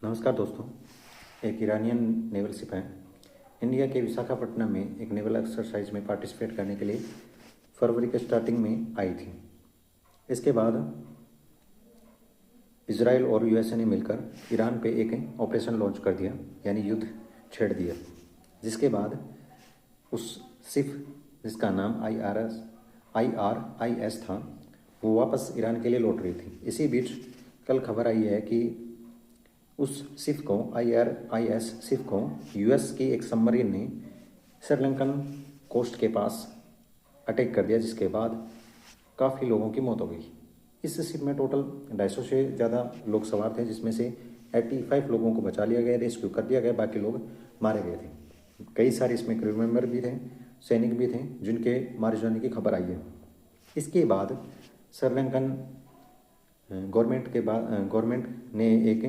नमस्कार दोस्तों। एक ईरानियन नेवल शिप है इंडिया के विशाखापट्टनम में एक नेवल एक्सरसाइज में पार्टिसिपेट करने के लिए फरवरी के स्टार्टिंग में आई थी। इसके बाद इसराइल और यूएसए ने मिलकर ईरान पे एक ऑपरेशन लॉन्च कर दिया, यानी युद्ध छेड़ दिया। जिसके बाद उस शिप जिसका नाम IRIS था, वो वापस ईरान के लिए लौट रही थी। इसी बीच कल खबर आई है कि उस शिप को IRIS शिप को यूएस की एक सबमरीन ने श्रीलंकन कोस्ट के पास अटैक कर दिया, जिसके बाद काफ़ी लोगों की मौत हो गई। इस शिप में टोटल 250 से ज़्यादा लोग सवार थे, जिसमें से 85 लोगों को बचा लिया गया, रेस्क्यू कर दिया गया, बाकी लोग मारे गए थे। कई सारे इसमें क्रू मेंबर भी थे, सैनिक भी थे, जिनके मारे जाने की खबर आई है। इसके बाद श्रीलंकन गवर्नमेंट ने एक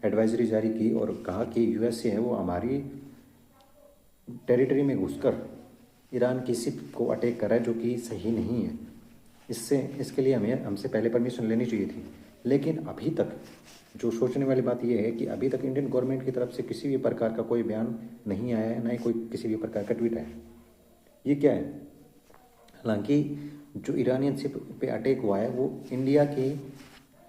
एडवाइजरी जारी की और कहा कि यूएसए है वो हमारी टेरिटरी में घुसकर ईरान की शिप को अटैक कर रहा है, जो कि सही नहीं है। इसके लिए हमसे पहले परमिशन लेनी चाहिए थी। लेकिन अभी तक जो सोचने वाली बात यह है कि अभी तक इंडियन गवर्नमेंट की तरफ से किसी भी प्रकार का कोई बयान नहीं आया है, ना ही कोई किसी भी प्रकार का ट्वीट आया है। ये क्या है? हालांकि जो ईरानियन शिप पे अटैक हुआ है वो इंडिया की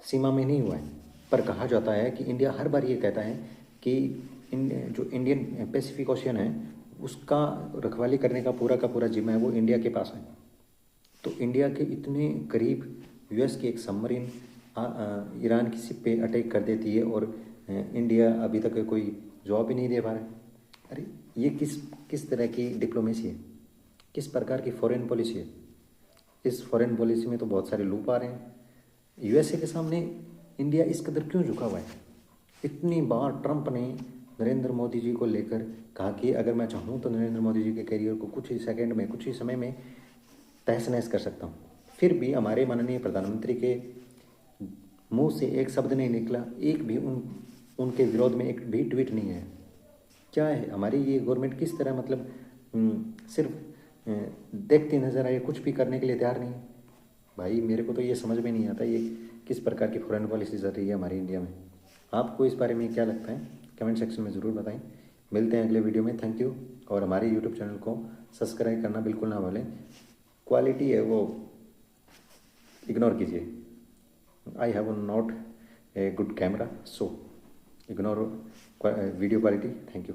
सीमा में नहीं हुआ है, पर कहा जाता है कि इंडिया हर बार ये कहता है कि जो इंडियन पैसिफिक ओशियन है उसका रखवाली करने का पूरा जिम्मा है वो इंडिया के पास है। तो इंडिया के इतने करीब यूएस की एक सबमरीन ईरान की शिप पे अटैक कर देती है और इंडिया अभी तक कोई जवाब भी नहीं दे पा रहा है। अरे ये किस तरह की डिप्लोमेसी है, किस प्रकार की फॉरेन पॉलिसी है? इस फॉरेन पॉलिसी में तो बहुत सारे लूप आ रहे हैं। यूएसए के सामने इंडिया इस कदर क्यों झुका हुआ है? इतनी बार ट्रंप ने नरेंद्र मोदी जी को लेकर कहा कि अगर मैं चाहूँ तो नरेंद्र मोदी जी के करियर को कुछ ही सेकंड में, कुछ ही समय में तहस नहस कर सकता हूँ। फिर भी हमारे माननीय प्रधानमंत्री के मुंह से एक शब्द नहीं निकला, एक भी उनके विरोध में एक भी ट्वीट नहीं है। क्या है हमारी ये गवर्नमेंट? किस तरह मतलब सिर्फ देखती नजर आई, कुछ भी करने के लिए तैयार नहीं है। भाई मेरे को तो ये समझ में नहीं आता ये किस प्रकार की फॉरेन पॉलिसी चल रही है हमारी इंडिया में। आपको इस बारे में क्या लगता है? कमेंट सेक्शन में ज़रूर बताएं। मिलते हैं अगले वीडियो में। Thank you. और हमारे यूट्यूब चैनल को सब्सक्राइब करना बिल्कुल ना भूलें। क्वालिटी है वो इग्नोर कीजिए। I have not a good camera, so ignore video quality. Thank you.